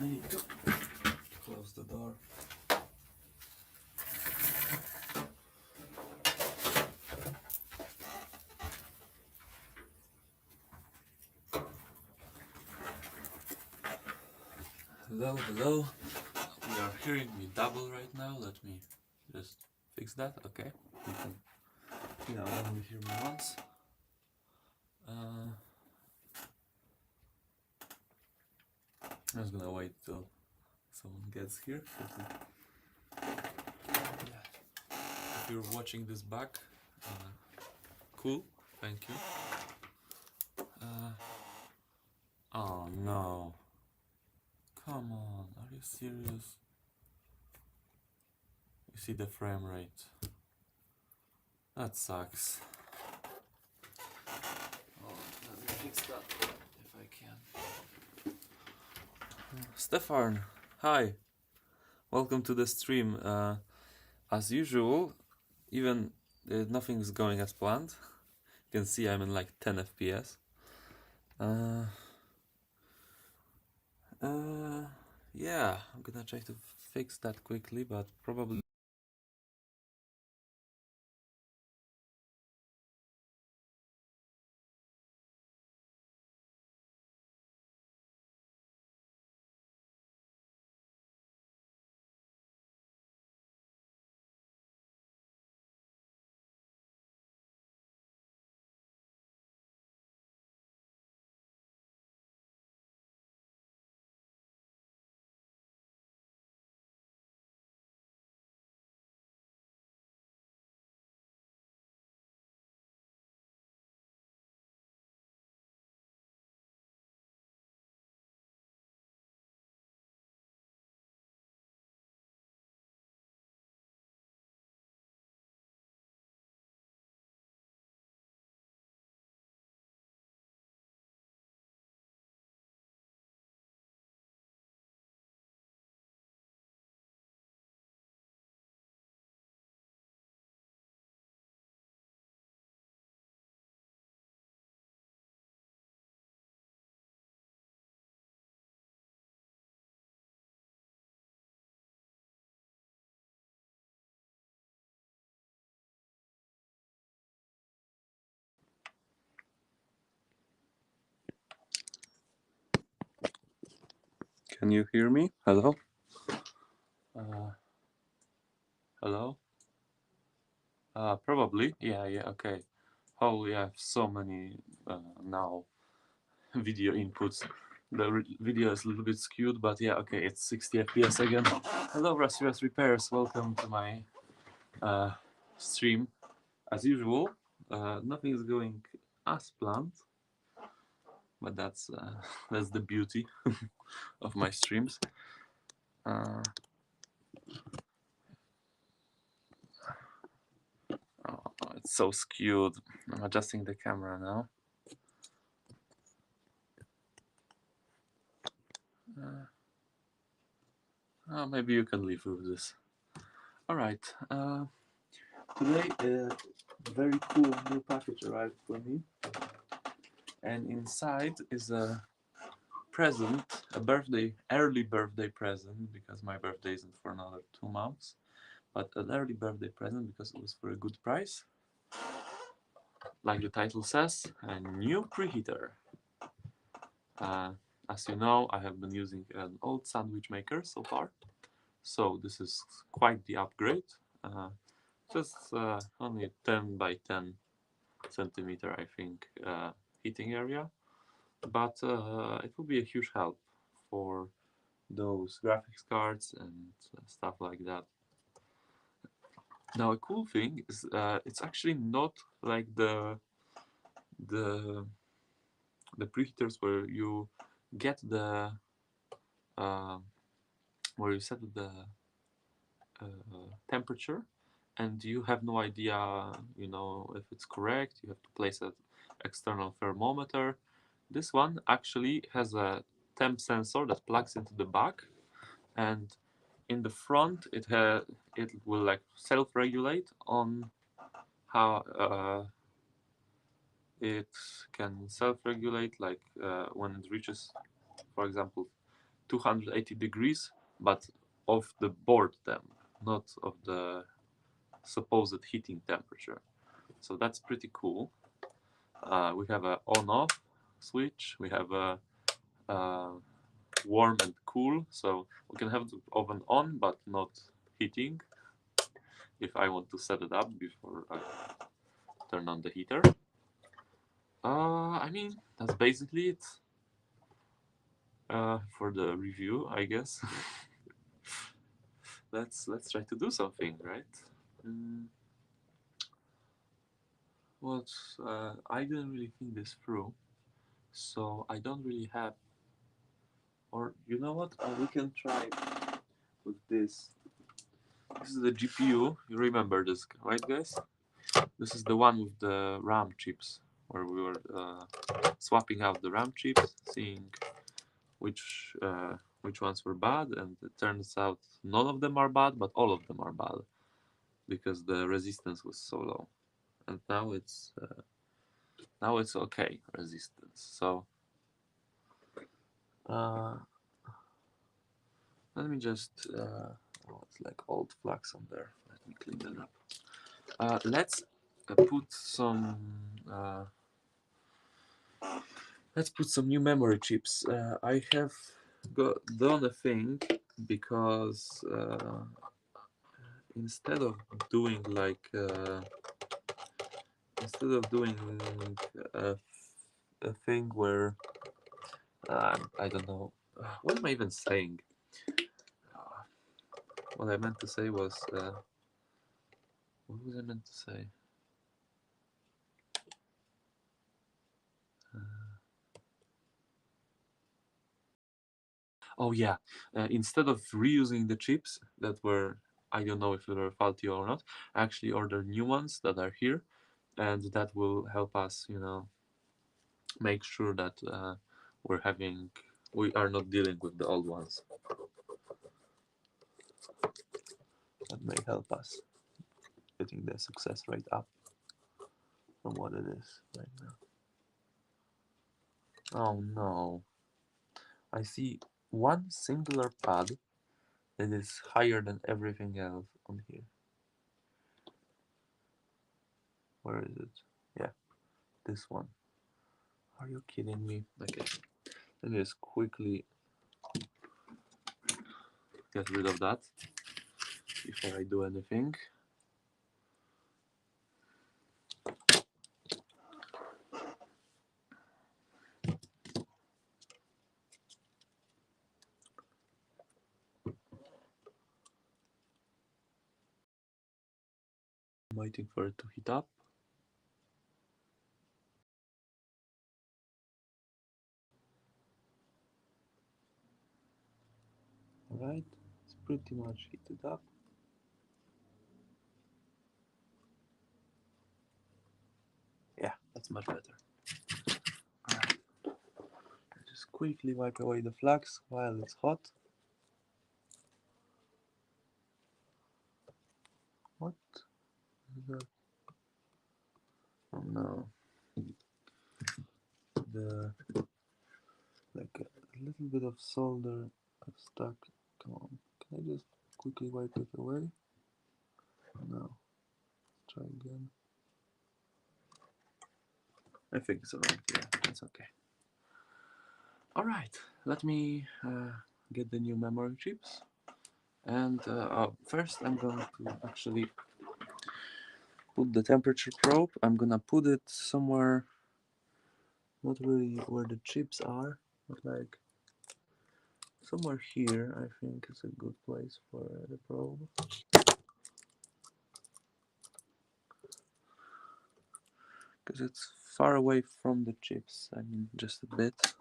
I need to close the door. Hello, hello. You are hearing me double right now. Let me just fix that. Okay. You can only hear me once. I'm just gonna wait till someone gets here. Yeah. If you're watching this back, cool. Thank you. Oh no. Come on, are you serious? You see the frame rate. That sucks. Oh, let me fix that if I can. Stefan, hi. Welcome to the stream. As usual, even nothing's going as planned. You can see I'm in like 10 FPS. Yeah, I'm gonna try to fix that quickly, but probably. Can you hear me? Hello? Hello? Probably. Yeah, okay. Oh, we have so many now video inputs. The video is a little bit skewed, but yeah, okay, it's 60 FPS again. Hello, Rasirus Repairs. Welcome to my stream. As usual, nothing is going as planned, but that's that's the beauty of my streams. Oh, it's so skewed. I'm adjusting the camera now. Maybe you can leave with this. All right. Today, a very cool new package arrived for me, and inside is a present, early birthday present, because my birthday isn't for another 2 months, but an early birthday present because it was for a good price. Like the title says, a new preheater. As you know, I have been using an old sandwich maker so far, so this is quite the upgrade. Just only 10 by 10 centimeter, I think, heating area, but it will be a huge help for those graphics cards and stuff like that. Now, a cool thing is it's actually not like the preheaters where you get the where you set the temperature and you have no idea, if it's correct. You have to place an external thermometer. This one actually has a temp sensor that plugs into the back, and in the front it will like self-regulate on how it can self-regulate, like when it reaches, for example, 280 degrees, but of the board temp, not of the supposed heating temperature. So that's pretty cool. We have a on-off switch. We have a warm and cool, so we can have the oven on but not heating if I want to set it up before I turn on the heater. I mean, that's basically it for the review, I guess. let's try to do something, right? Mm, well, I didn't really think this through, so I don't really have. Or you know what? We can try with this. This is the GPU. You remember this, right, guys? This is the one with the RAM chips, where we were swapping out the RAM chips, seeing which ones were bad, and it turns out none of them are bad, but all of them are bad because the resistance was so low. And now it's okay resistance. So uh, let me just oh, it's like old flags on there. Let me clean that up. Let's put some. Let's put some new memory chips. I have done a thing because instead of doing like instead of doing a, a thing where I don't know what am I even saying. What I meant to say was what was I meant to say? Oh yeah, instead of reusing the chips that were I don't know if they were faulty or not, I actually ordered new ones that are here, and that will help us, you know, make sure that we are not dealing with the old ones. That may help us getting the success rate up from what it is right now. Oh no, I see one singular pad that is higher than everything else on here. Where is it? Yeah, this one. Are you kidding me? Okay, let me just quickly get rid of that before I do anything. I'm waiting for it to heat up. Alright, it's pretty much heated up. Yeah, that's much better. Alright, just quickly wipe away the flux while it's hot. What is that? Oh no. The like a little bit of solder stuck. Come on. Can I just quickly wipe it away? No. Try again. I think it's alright. Yeah, that's okay. Alright, let me get the new memory chips. And first I'm going to actually put the temperature probe. I'm gonna put it somewhere, not really where the chips are, but like somewhere here. I think is a good place for the probe. Because it's far away from the chips. I mean, just a bit.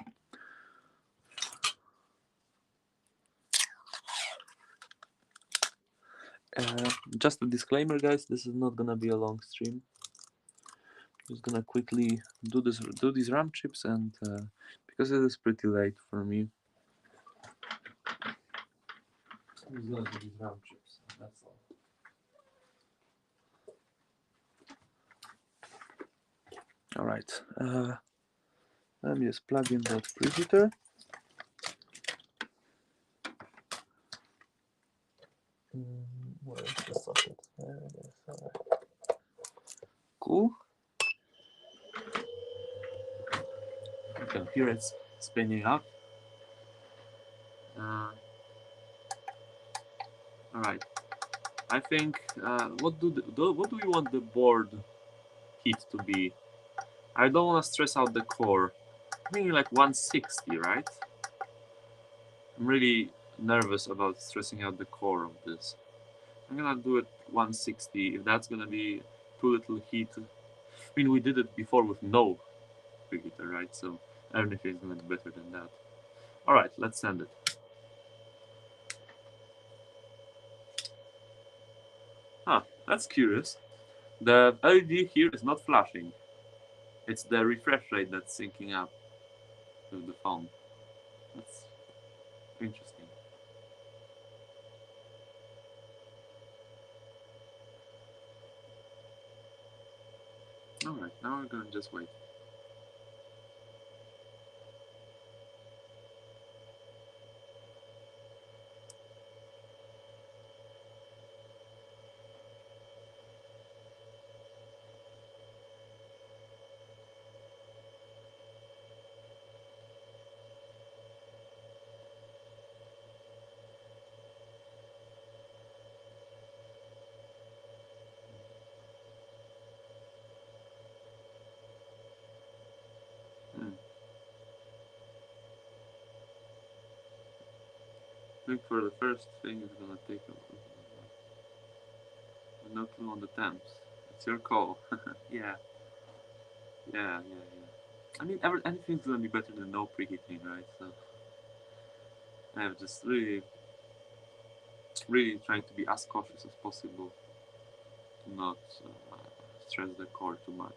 Just a disclaimer, guys. This is not gonna be a long stream. Just gonna quickly do these RAM chips, and because it is pretty late for me, I'm just gonna do these RAM chips. That's all. All right. Let me just plug in that preheater. cool. You can hear it spinning up. All right. I think what do we want the board heat to be? I don't want to stress out the core. I think like 160, right? I'm really nervous about stressing out the core of this. I'm gonna do it 160. If that's gonna be too little heat, I mean we did it before with no preheater, right? So everything is gonna be better than that. All right, let's send it. Huh, that's curious. The LED here is not flashing. It's the refresh rate that's syncing up with the phone. That's interesting. Alright, now we're gonna just wait. Hmm. I think for the first thing it's gonna take no clue on the temps. It's your call. Yeah, yeah. I mean, anything's gonna be better than no preheating, right? So I'm just really trying to be as cautious as possible to not stress the core too much.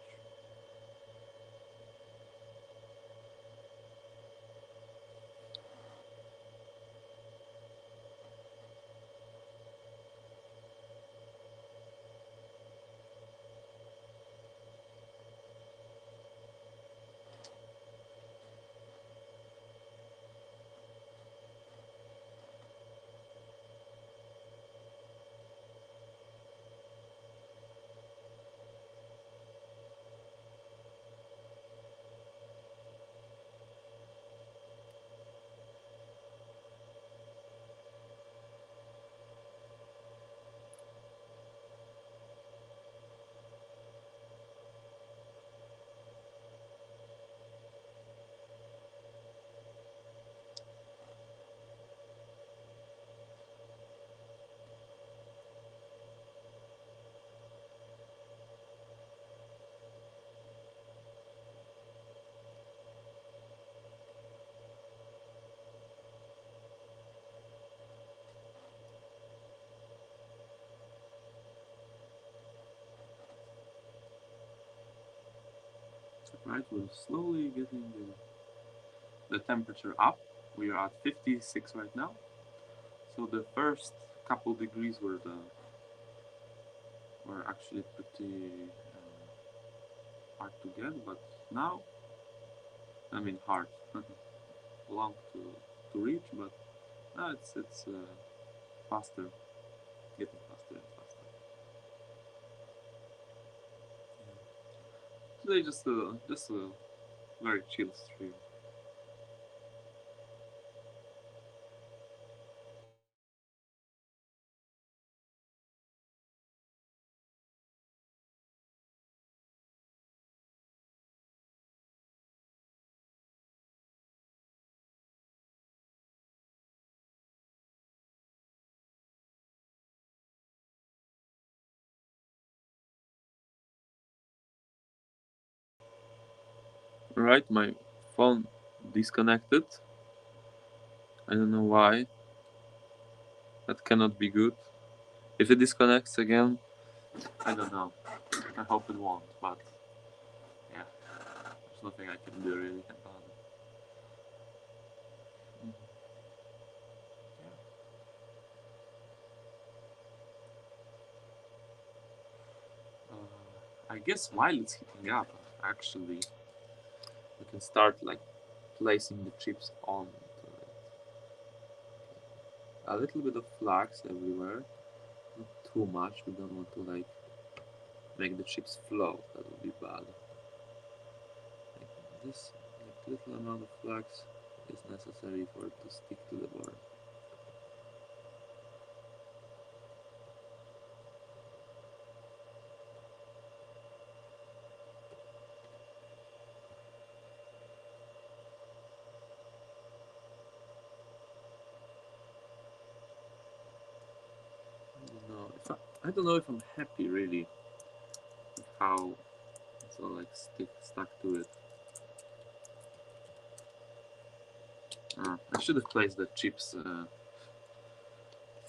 Right, we're slowly getting the temperature up. We are at 56 right now. So the first couple degrees were actually pretty hard to get, but now, I mean hard, long to reach, but now it's faster, getting faster and faster. Today just a very chill stream. Alright, my phone disconnected. I don't know why. That cannot be good. If it disconnects again, I don't know. I hope it won't, but yeah, there's nothing I can do really about it. Mhm. I guess while it's heating up, actually, we can start like placing the chips on it. A little bit of flux everywhere, not too much. We don't want to like make the chips flow. That would be bad. Like this little amount of flux is necessary for it to stick to the board. I don't know if I'm happy really with how it's all like stuck to it. I should have placed the chips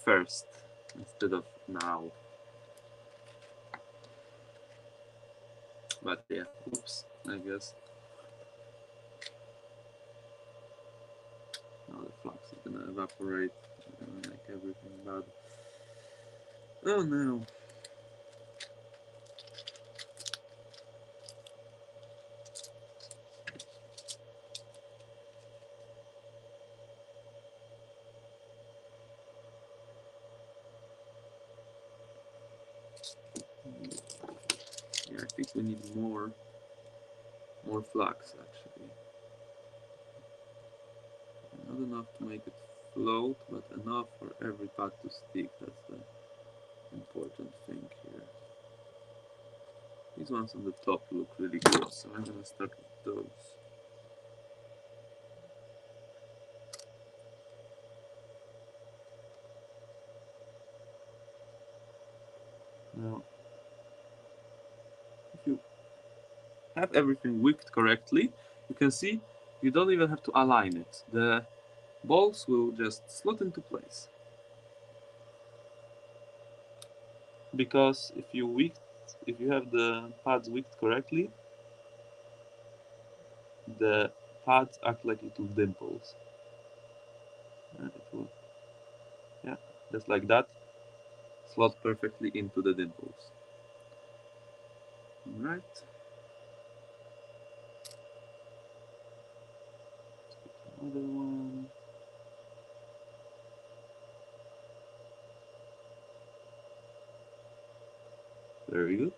first instead of now. But yeah, oops, I guess. Now the flux is gonna evaporate, gonna make everything bad. Oh no. Yeah, I think we need more flux actually. Not enough to make it float, but enough for every pad to stick. That's the important thing here. These ones on the top look really good, so I'm gonna start with those. Now, if you have everything wicked correctly, you can see you don't even have to align it. The balls will just slot into place. Because if you have the pads wicked correctly, the pads act like little dimples. And it will, yeah, just like that, slot perfectly into the dimples. Right. Another one. Very good.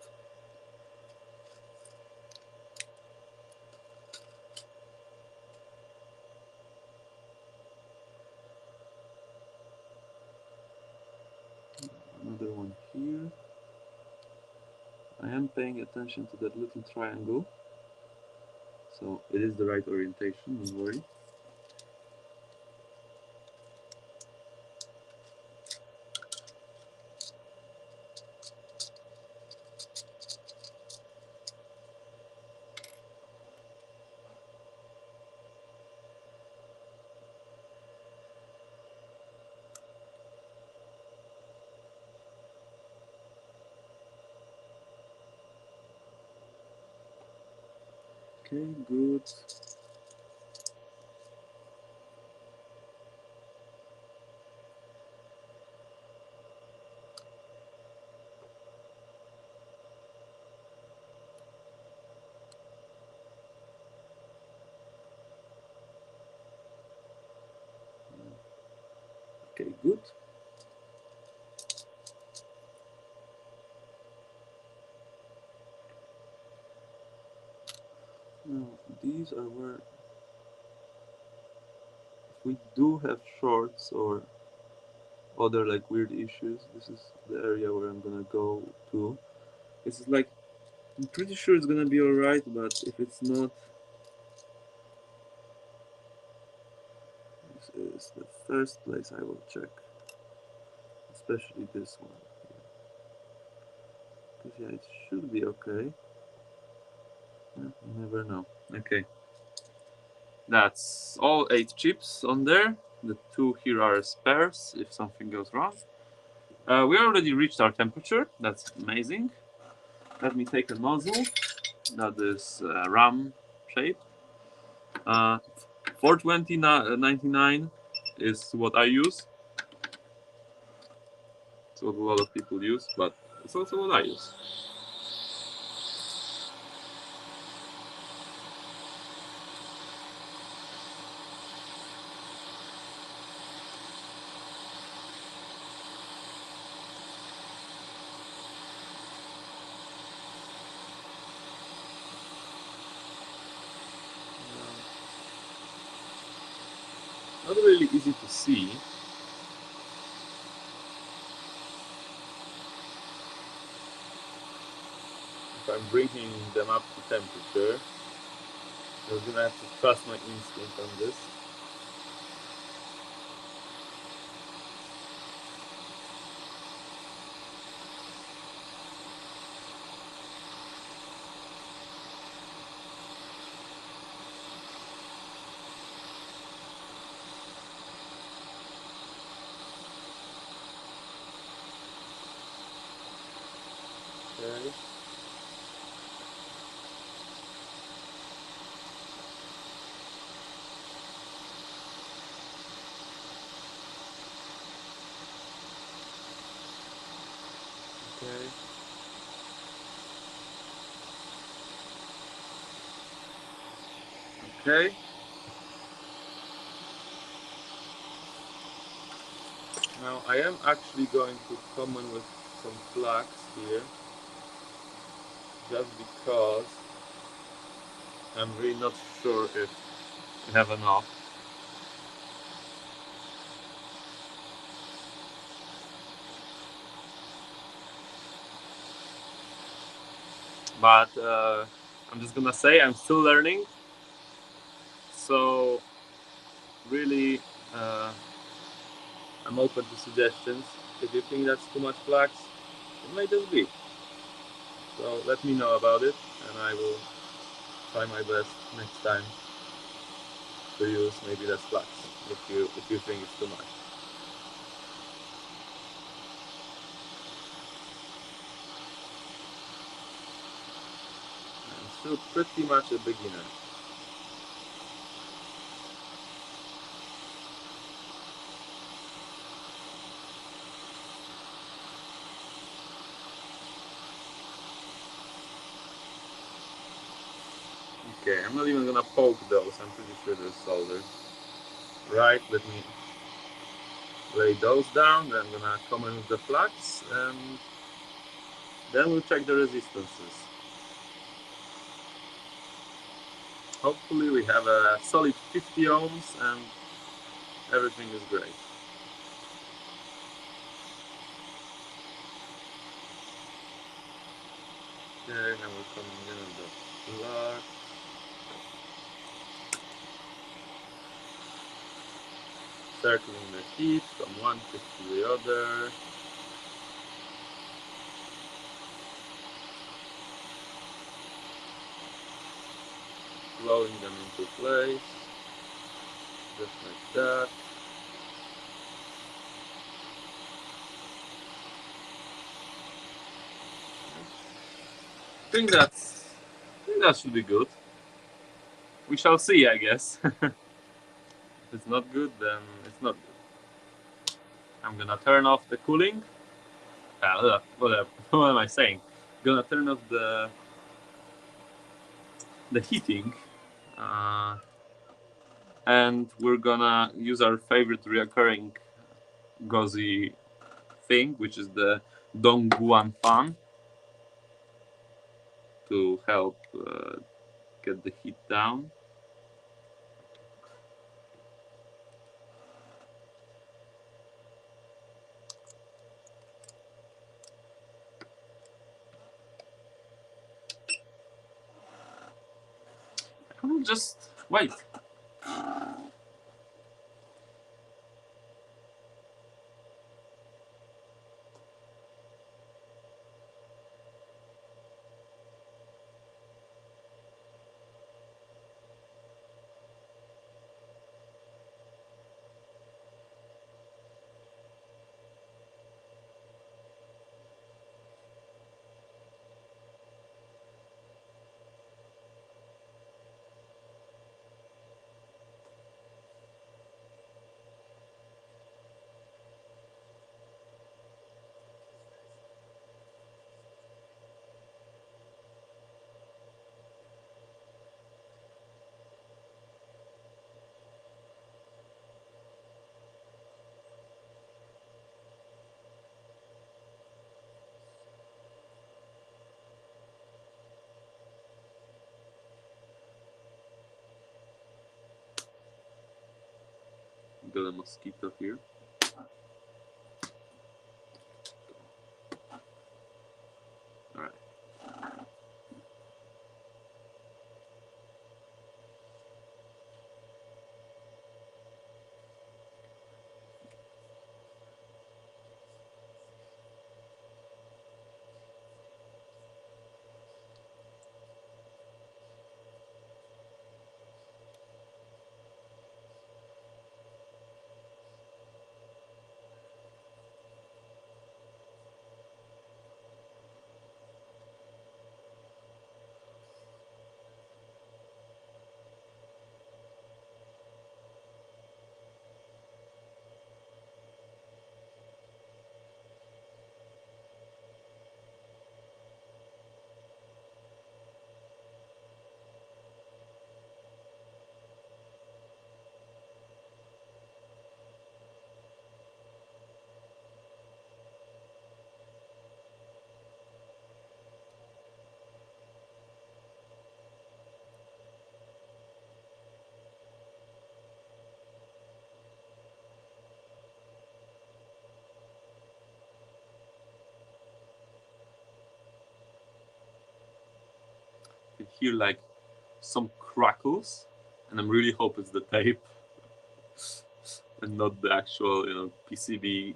Another one here. I am paying attention to that little triangle, so it is the right orientation, don't worry. Okay, good. Okay, good. Now, these are where, if we do have shorts or other like weird issues, this is the area where I'm gonna go to. This is like, I'm pretty sure it's gonna be alright, but if it's not, this is the first place I will check. Especially this one. Because yeah, it should be okay. Yeah, you never know. Okay. That's all 8 chips on there. The 2 here are spares if something goes wrong. We already reached our temperature. That's amazing. Let me take a nozzle that is ram shape. 42099 is what I use. It's what a lot of people use, but it's also what I use. not really easy to see. If I'm bringing them up to temperature, you're gonna have to trust my instinct on this. Okay. Okay. Okay. Now I am actually going to come in with some flax here, just because I'm really not sure if we have enough. But I'm just gonna say I'm still learning. So really, I'm open to suggestions. If you think that's too much flax, it may just be. So let me know about it, and I will try my best next time to use maybe less flax if you think it's too much. I'm still pretty much a beginner. Okay, I'm not even gonna poke those. I'm pretty sure they're soldered. Right, let me lay those down. Then I'm gonna come in with the flax, and then we'll check the resistances. Hopefully we have a solid 50 ohms and everything is great. Okay, now we're coming in with the flax. Circling the heat from one tip to the other. Rolling them into place, just like that. I think that should be good. We shall see, I guess. If it's not good, then it's not good. I'm gonna turn off the cooling. What am I saying? Gonna turn off the heating, uh, and we're gonna use our favorite reoccurring gauzy thing, which is the Dongguan fan, to help get the heat down. Just wait. kill a mosquito here. Alright. You can hear like some crackles, and I'm really hope it's the tape and not the actual, PCB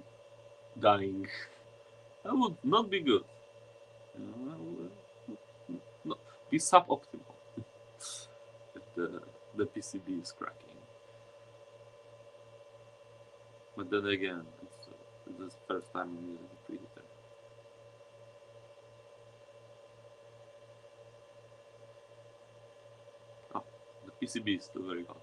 dying. That would not be good. That would not be suboptimal if the PCB is cracking. But then again, it's the first time I'm using the preheater. Oh, the PCB is still very hot.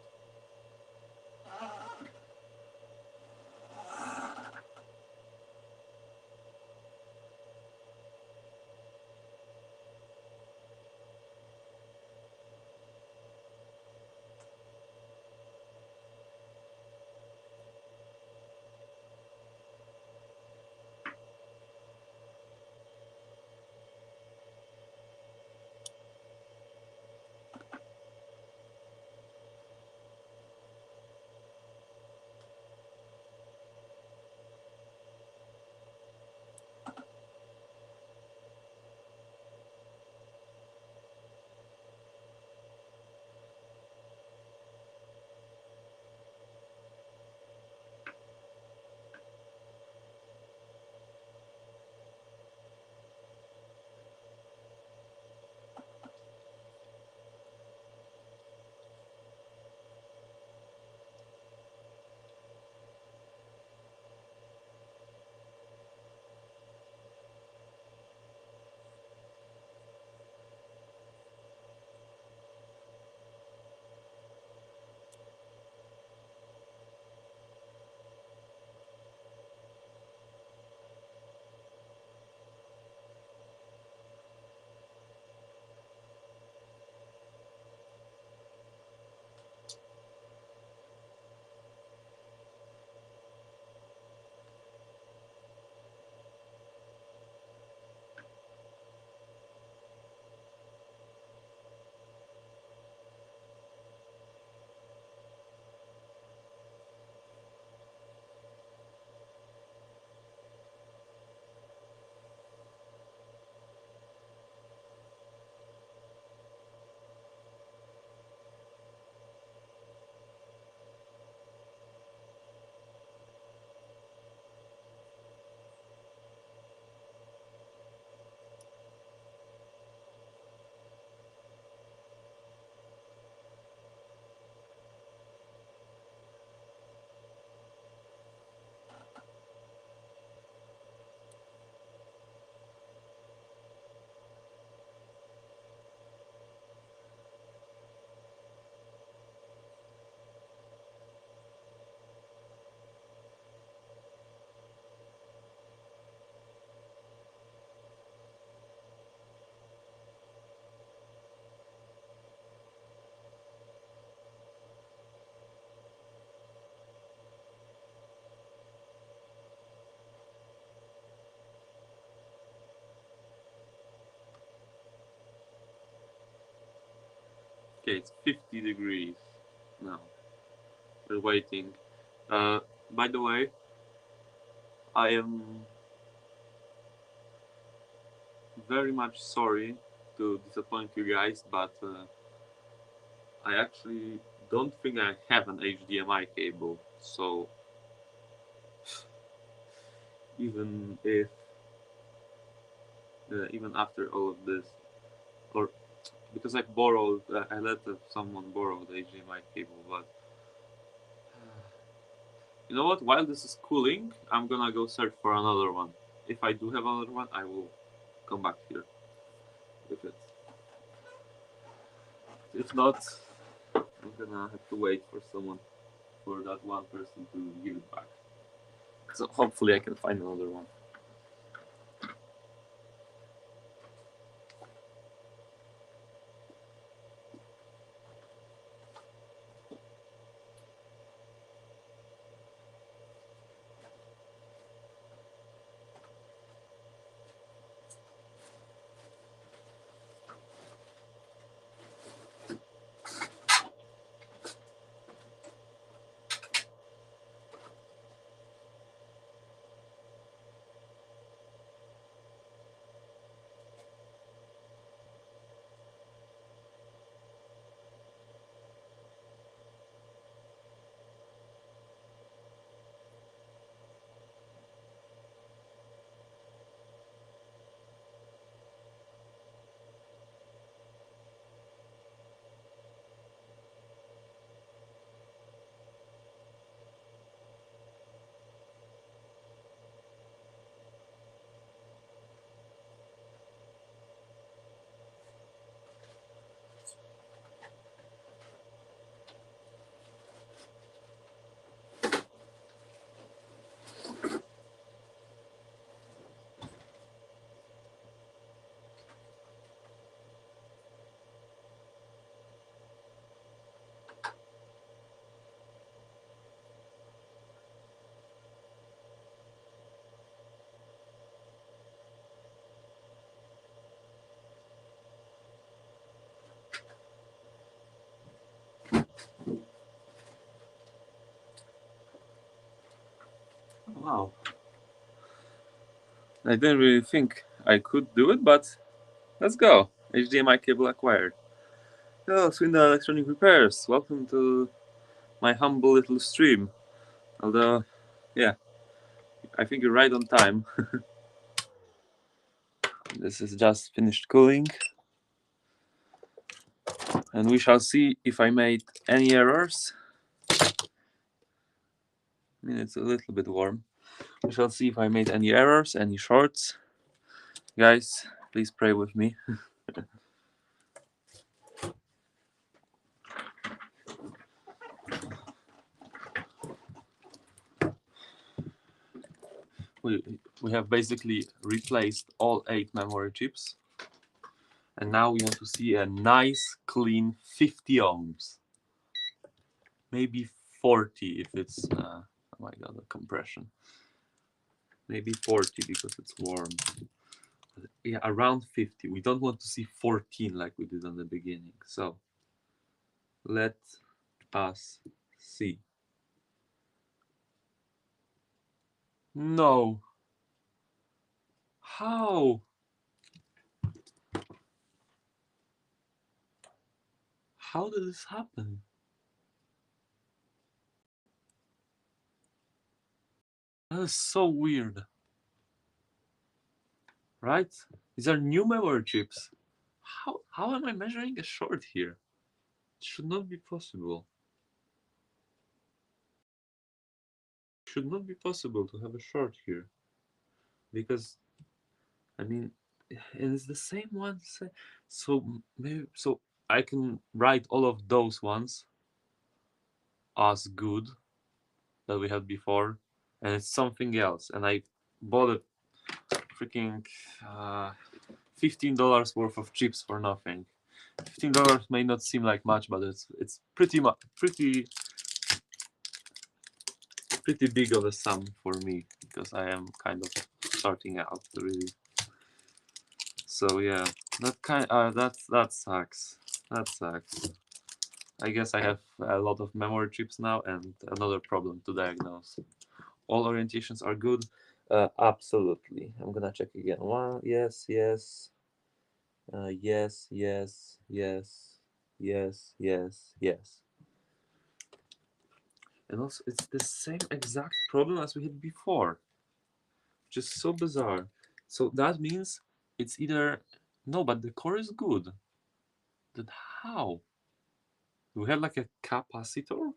Okay, it's 50 degrees now. We're waiting By the way, I am very much sorry to disappoint you guys, but I actually don't think I have an HDMI cable. So even if even after all of this, or because I borrowed, I let someone borrow the HDMI cable, but you know what? While this is cooling, I'm gonna go search for another one. If I do have another one, I will come back here with it. If not, I'm gonna have to wait for someone, for that one person to give it back. So hopefully I can find another one. Wow. I didn't really think I could do it, but let's go. HDMI cable acquired. Hello, Swindle Electronic Repairs. Welcome to my humble little stream. Although, yeah, I think you're right on time. This is just finished cooling. And we shall see if I made any errors. I mean, it's a little bit warm. We shall see if I made any errors, any shorts. Guys, please pray with me. We have basically replaced all 8 memory chips. And now we want to see a nice, clean 50 ohms. Maybe 40 if it's, oh my god, the compression. Maybe 40 because it's warm. Yeah, around 50. We don't want to see 14 like we did on the beginning. So let us see. No. How? How did this happen? That is so weird. Right? These are new memory chips. How am I measuring a short here? It should not be possible. It should not be possible to have a short here. Because I mean it's the same ones. So maybe so I can write all of those ones as good that we had before, and it's something else. And I bought a freaking $15 worth of chips for nothing. $15 may not seem like much, but it's pretty big of a sum for me because I am kind of starting out really. So yeah, that sucks. That sucks. I guess I have a lot of memory chips now and another problem to diagnose. All orientations are good. Absolutely. I'm gonna check again. One, yes, yes, yes, yes, yes, yes, yes, yes. And also, it's the same exact problem as we had before, which is so bizarre. So that means it's either no, but the core is good. Then how? Do we have like a capacitor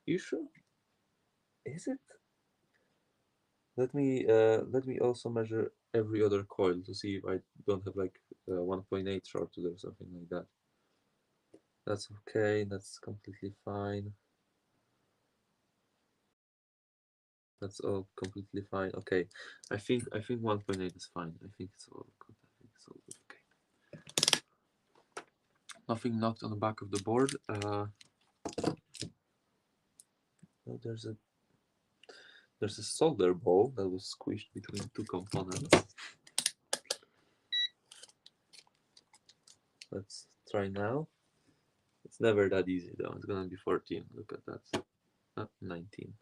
issue? Is it? Let me also measure every other coil to see if I don't have like 1.8 shorted or something like that. That's okay. That's completely fine. That's all completely fine. Okay, I think 1.8 is fine. I think it's all good. I think it's all good. Okay. Nothing knocked on the back of the board. Oh, there's a solder ball that was squished between two components. Let's try now. It's never that easy though. It's gonna be 14. Look at that. 19.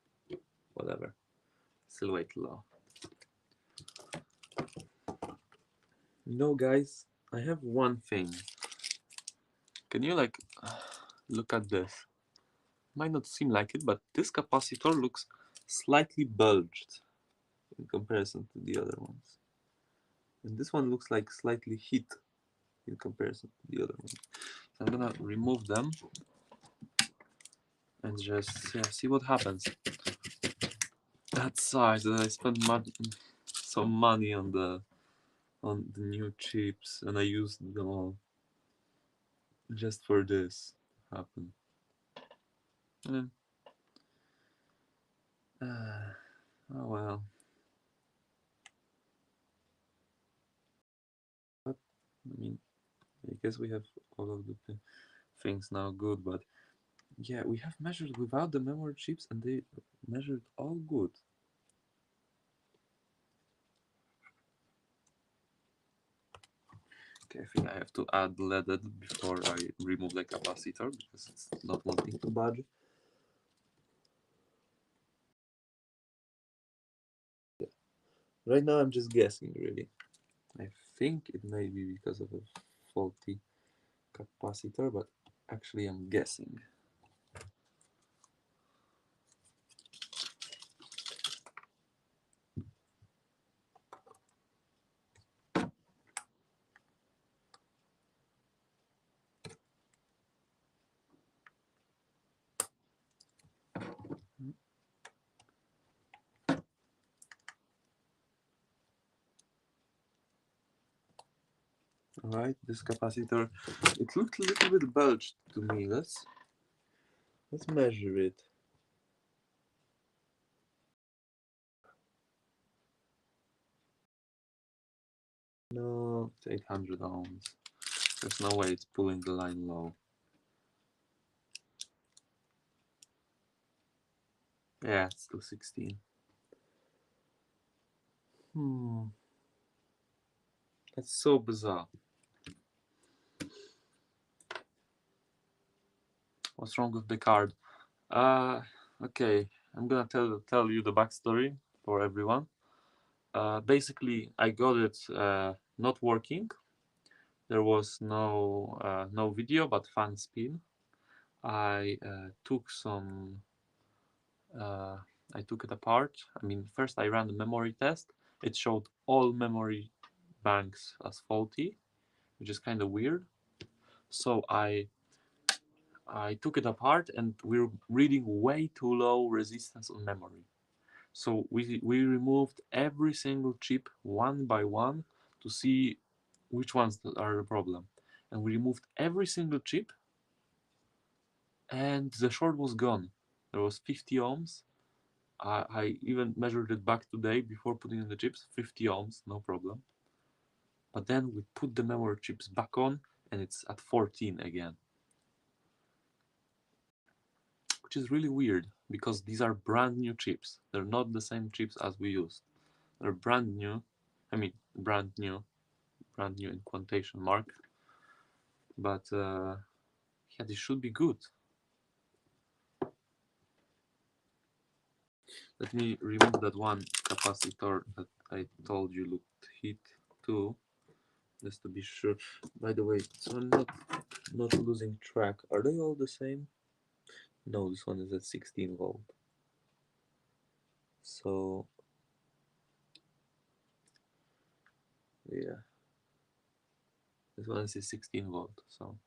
Whatever. Silhouette law. No, guys, I have one thing. Can you like look at this? Might not seem like it, but this capacitor looks slightly bulged in comparison to the other ones. And this one looks like slightly hit in comparison to the other ones. So I'm gonna remove them and just see what happens. That size that I spent some money on the new chips and I used them all just for this to happen. And, oh well. But I mean, I guess we have all of the things now good, but yeah, we have measured without the memory chips and they measured all good. Okay, I think I have to add leaded before I remove the capacitor because it's not wanting to budge. Yeah. Right now I'm just guessing really. I think it may be because of a faulty capacitor, but actually I'm guessing. Alright, this capacitor, it looked a little bit bulged to me. Let's measure it. No, it's 800 ohms. There's no way it's pulling the line low. Yeah, it's still 16. That's so bizarre. What's wrong with the card? Okay, I'm gonna tell you the backstory for everyone. Basically, I got it not working. There was no video, but fan spin. I took some. Uh, I took it apart. I mean, first I ran the memory test. It showed all memory banks as faulty, which is kind of weird. So I took it apart and we're reading way too low resistance on memory. So we removed every single chip one by one to see which ones are the problem. And we removed every single chip and the short was gone. There was 50 ohms. I even measured it back today before putting in the chips, 50 ohms, no problem. But then we put the memory chips back on and it's at 14 again. Which is really weird because these are brand new chips. They're not the same chips as we used. They're brand new. I mean, brand new in quotation mark. But yeah, this should be good. Let me remove that one capacitor that I told you looked heat too, just to be sure. By the way, so I'm not losing track. Are they all the same? No, this one is at 16 volt. So yeah, this one is 16 volt. So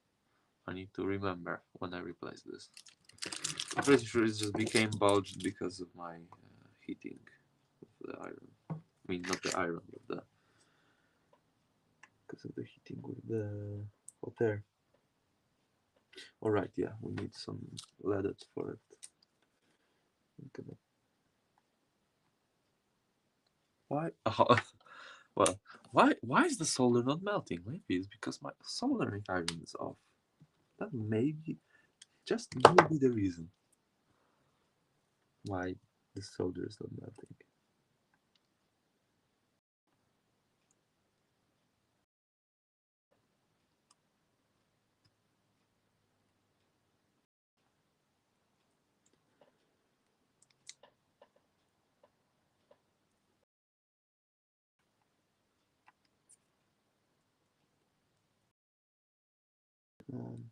I need to remember when I replace this. I'm pretty sure it just became bulged because of my heating of the iron. I mean, not the iron, but the because of the heating with the hot air. Alright, yeah, we need some leaded for it. Why? Oh, well, why is the solder not melting? Maybe it's because my soldering iron is off. That may be, just maybe the reason why the solder is not melting. Um,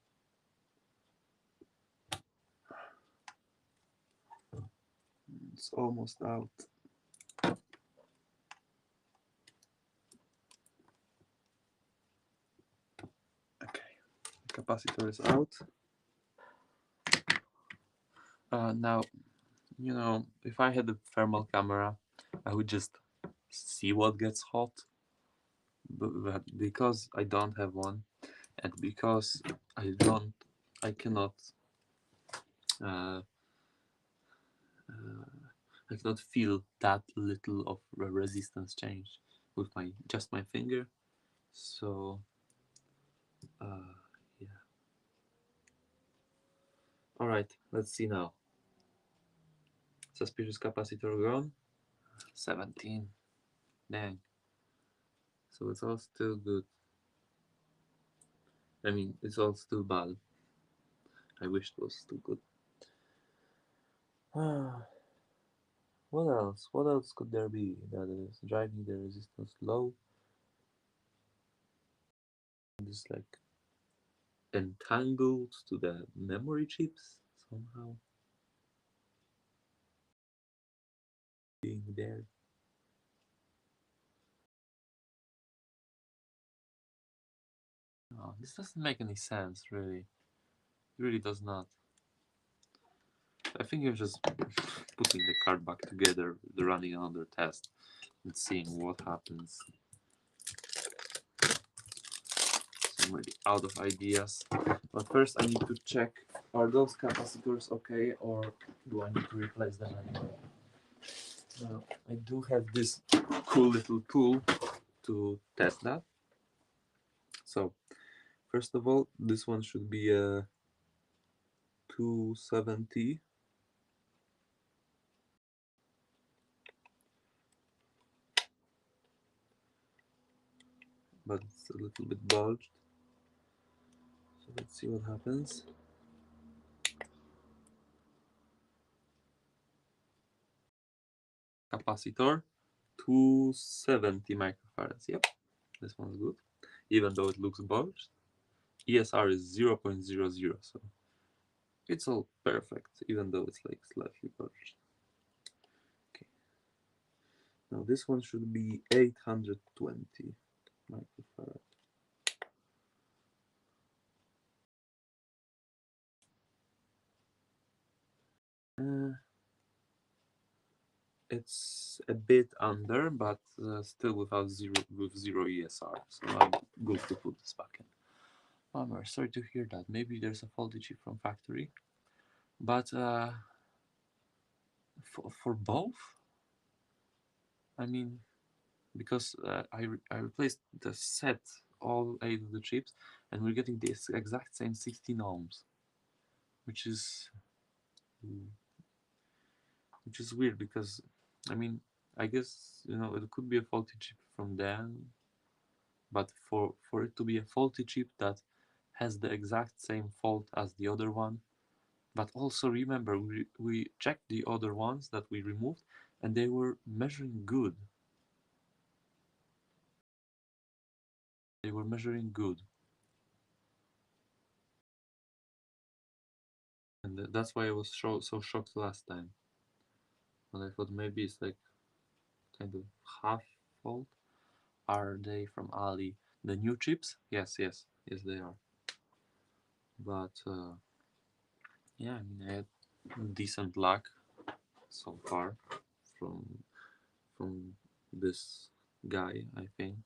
it's almost out. Okay, the capacitor is out. Now, you know, if I had a thermal camera, I would just see what gets hot. But because I don't have one, and because I cannot, uh, I cannot feel that little of resistance change with my just my finger. So, yeah. All right, let's see now. Suspicious capacitor gone. 17. Dang. So it's all still good. I mean, it's all still bad. I wish it was still good. What else? What else could there be that is driving the resistance low? Just like entangled to the memory chips somehow being there. Oh, this doesn't make any sense, really. It really does not. I think you're just putting the card back together, running another test, and seeing what happens. So I'm really out of ideas. But first I need to check, are those capacitors okay, or do I need to replace them anyway? Now, I do have this cool little tool to test that. So, first of all, this one should be a 270. But it's a little bit bulged. So let's see what happens. Capacitor, 270 microfarads. Yep, this one's good. Even though it looks bulged. ESR is 0.00, so it's all perfect, even though it's like slightly bulged. Okay. Now this one should be 820 microfarad. Uh, it's a bit under, but still with zero ESR, so I'm good to put this back in. Bummer, sorry to hear that. Maybe there's a faulty chip from factory, but for both, I mean, because I replaced the set, all 8 of the chips, and we're getting the exact same 16 ohms, which is mm, which is weird because, I mean, I guess, you know, it could be a faulty chip from them, but for it to be a faulty chip that has the exact same fault as the other one, But also remember, we checked the other ones that we removed, and they were measuring good. They were measuring good. And that's why I was so shocked last time. And I thought maybe it's like kind of half fault. Are they from Ali? The new chips? Yes, yes, yes, they are. But yeah, I mean, I had decent luck so far from from this guy. I think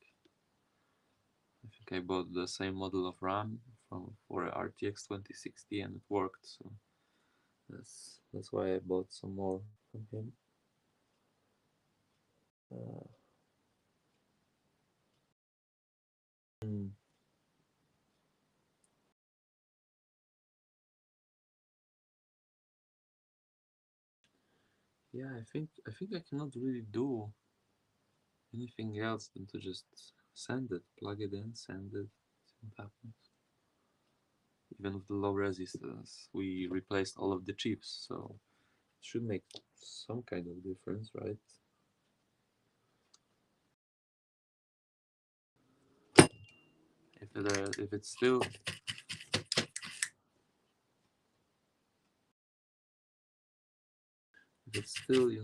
I bought the same model of RAM for a RTX 2060 and it worked. So that's why I bought some more from him. Uh, mm, yeah, I think I cannot really do anything else than to just send it, plug it in, send it, see what happens. Even with the low resistance, we replaced all of the chips, so it should make some kind of difference, right? If it's still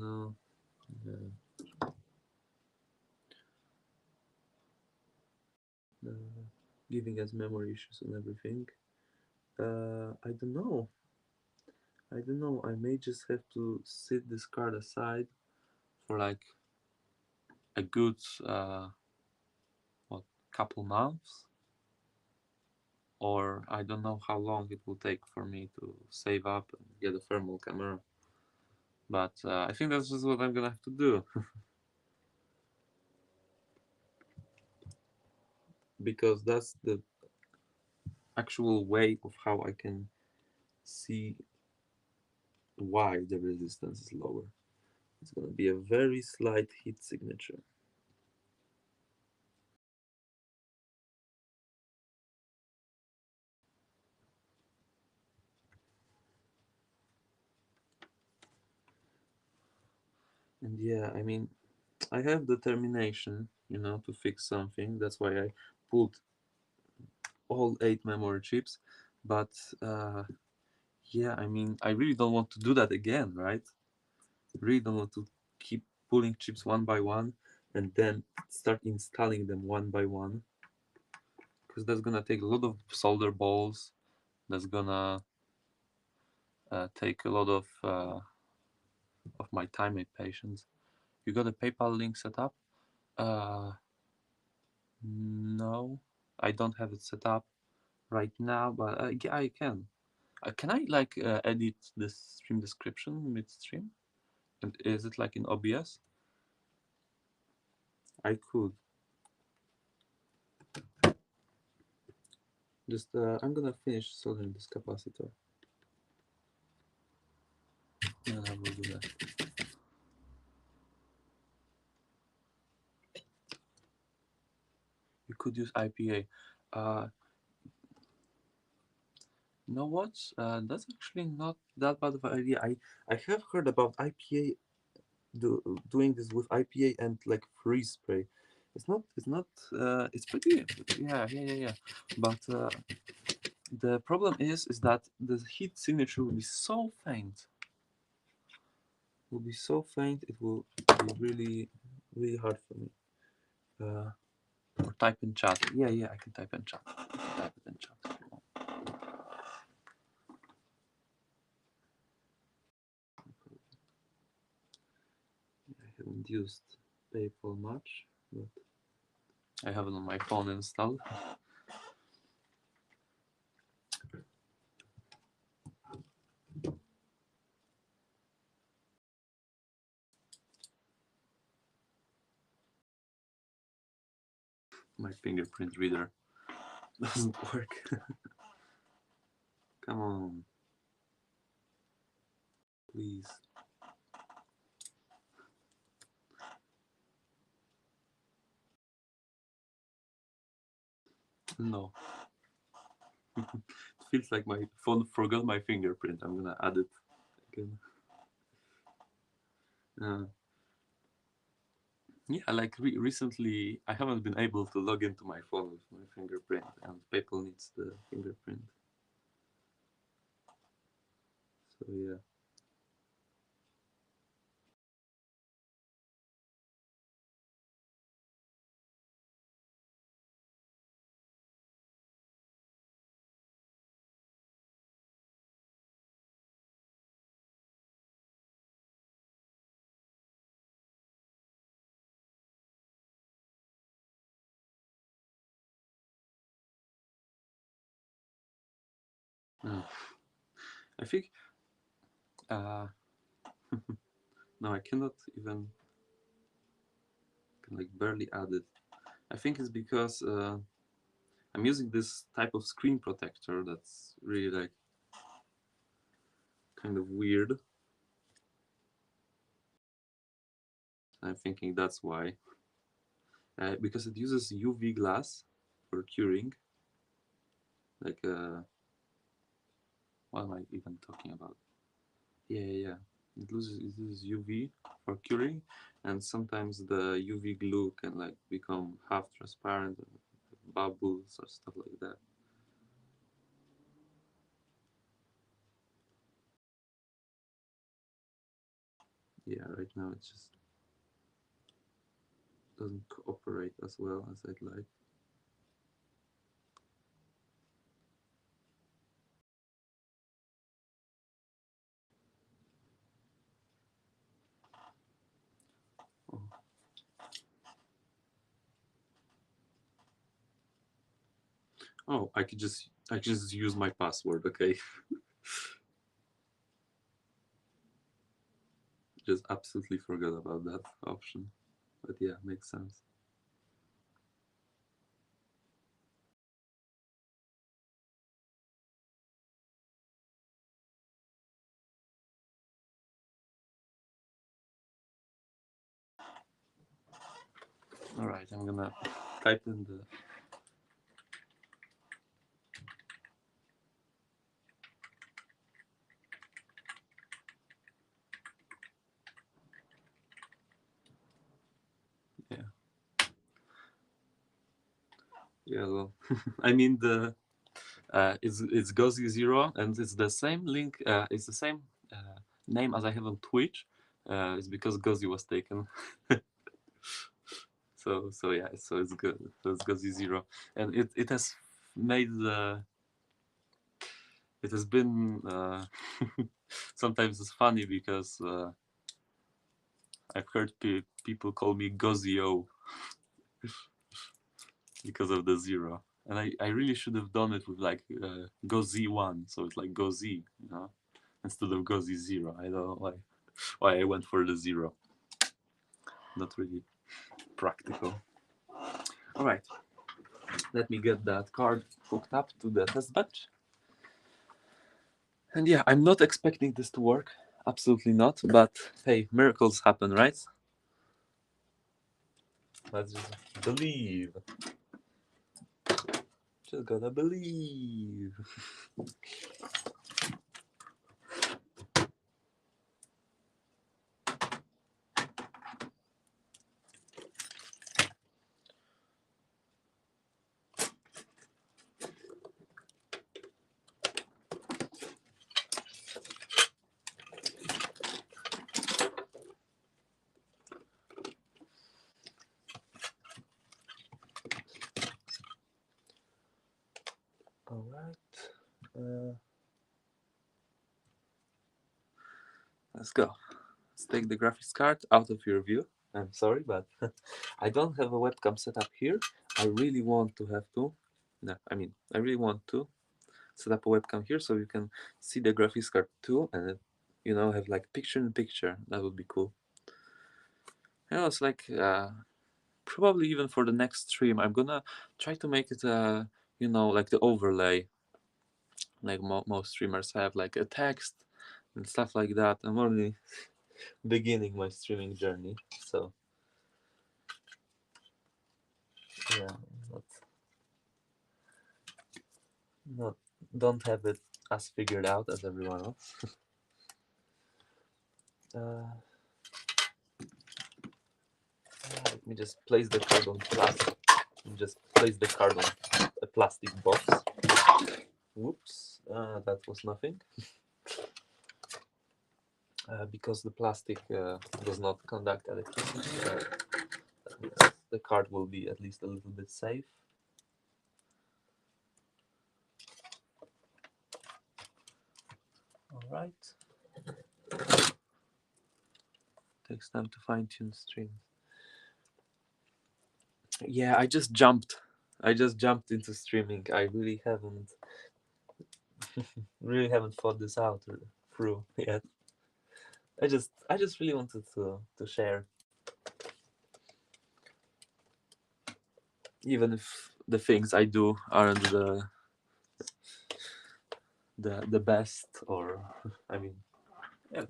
uh, uh, giving us memory issues and everything, I don't know. I don't know. I may just have to sit this card aside for like a good what couple months, or I don't know how long it will take for me to save up and get a thermal camera. But I think that's just what I'm gonna have to do because that's the actual way of how I can see why the resistance is lower. It's gonna be a very slight heat signature. And yeah, I mean, I have determination, to fix something. That's why I pulled all 8 memory chips. But yeah, I mean, I really don't want to do that again, right? Really don't want to keep pulling chips one by one and then start installing them one by one because that's gonna take a lot of solder balls. That's gonna take a lot of my time and patience. You got a PayPal link set up? Uh, no, I don't have it set up right now, but I can. Can I like edit the stream description midstream? And is it like in OBS? I could. Just I'm gonna finish soldering this capacitor, and I will do that. You could use IPA. Uh, you know what? That's actually not that bad of an idea. I have heard about IPA doing this with IPA and like freeze spray. It's pretty. Yeah. But the problem is that the heat signature will be so faint. Will be so faint. It will be really hard for me. Uh, or type in chat. Yeah, I can type in chat. I can type it in chat if you want. I haven't used PayPal much, but I have it on my phone installed. My fingerprint reader doesn't work. Come on, please. No. It feels like my phone forgot my fingerprint. I'm gonna add it again. Uh, yeah, like recently, I haven't been able to log into my phone with my fingerprint, and PayPal needs the fingerprint. So yeah. Uh, I think uh, no, I cannot even can like barely add it. I think it's because I'm using this type of screen protector that's really like kind of weird. I'm thinking that's why. Because it uses UV glass for curing. Like, what am I even talking about? Yeah. It uses UV for curing, and sometimes the UV glue can like become half transparent, and bubbles or stuff like that. Yeah, right now it just doesn't cooperate as well as I'd like. Oh, oh, I could just use my password. Okay, just absolutely forgot about that option. But yeah, makes sense. All right, I'm gonna type in the. Yeah, yeah. Well, I mean it's Gauzy Zero, and it's the same link. It's the same name as I have on Twitch. It's because Gauzy was taken. So yeah, so it's good. So it's Gauzy Zero, and it has made the. It has been sometimes it's funny because I've heard people call me Gozio because of the zero. And I really should have done it with like Go Z1, so it's like Go Z, instead of Go Z0. I don't know why I went for the zero. Not really practical. All right, let me get that card hooked up to the test bench. And yeah, I'm not expecting this to work. Absolutely not. But hey, miracles happen, right? Let's just believe. Just gotta believe. All right. Let's go. Let's take the graphics card out of your view. I'm sorry, but I don't have a webcam set up here. I really want to have to. No, I mean, I really want to set up a webcam here so you can see the graphics card too, and have like picture in picture. That would be cool. It's like probably even for the next stream, I'm gonna try to make it like the overlay, like most streamers have, like a text and stuff like that. I'm only beginning my streaming journey, so yeah. But not don't have it as figured out as everyone else. Let me just place the card on plastic. Just place the card on a plastic box. Whoops, that was nothing. Because the plastic does not conduct electricity, that means the card will be at least a little bit safe. All right. Takes time to fine tune strings. Yeah, I just jumped into streaming. I really haven't thought this out through yet. I just really wanted to share, even if the things I do aren't the best, or I mean, yeah,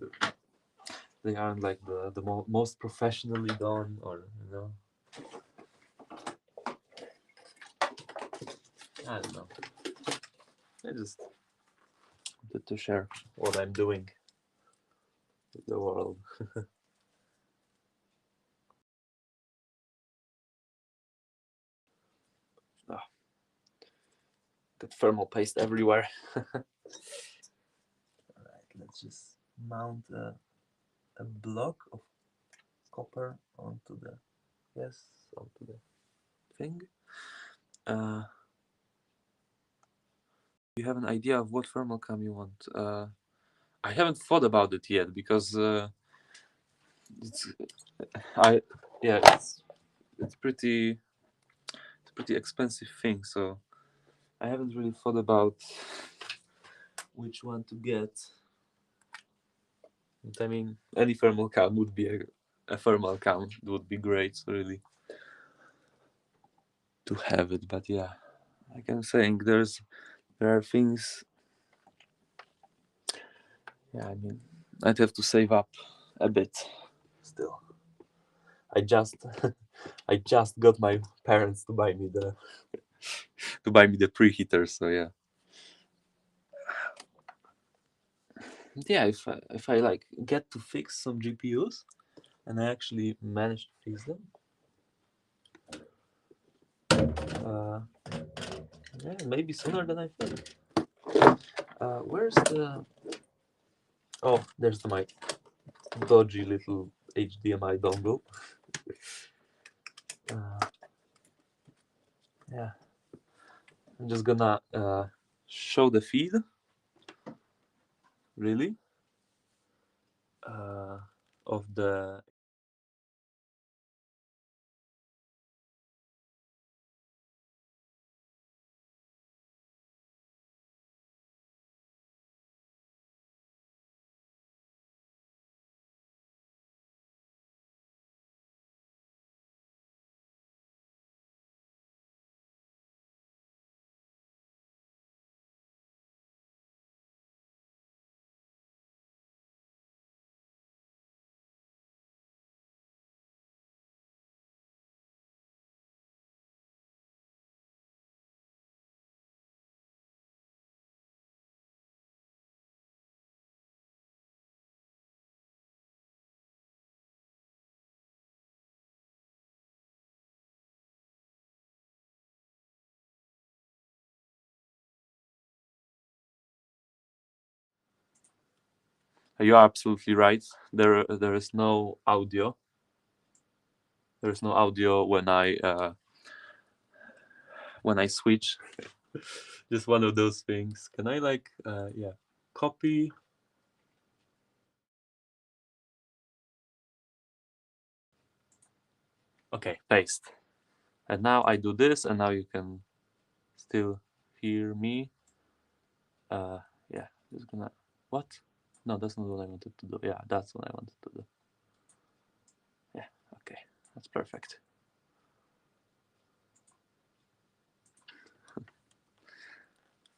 they aren't like the most professionally done, or you know, I don't know. I just wanted to share what I'm doing with the world. Oh, got thermal paste everywhere. Alright, let's just mount a block of copper onto the thing. You have an idea of what thermal cam you want? I haven't thought about it yet because it's I yeah it's pretty expensive thing, so I haven't really thought about which one to get. But I mean, any thermal cam would be a thermal cam. It would be great, really, to have it. But yeah, like I'm saying, there are things. Yeah, I mean, I'd have to save up a bit still. I just I just got my parents to buy me the preheater, so yeah. Yeah, if I like get to fix some GPUs and I actually manage to fix them, uh, yeah, maybe sooner than I think. Where's the? Oh, there's my dodgy little HDMI dongle. Uh, yeah, I'm just gonna show the feed. Really, uh, of the. You're absolutely right. There is no audio. There is no audio when I switch. Just one of those things. Can I like yeah, copy? Okay, paste. And now I do this, and now you can still hear me. Yeah, just gonna what? No, that's not what I wanted to do. Yeah, that's what I wanted to do. Yeah, okay, that's perfect.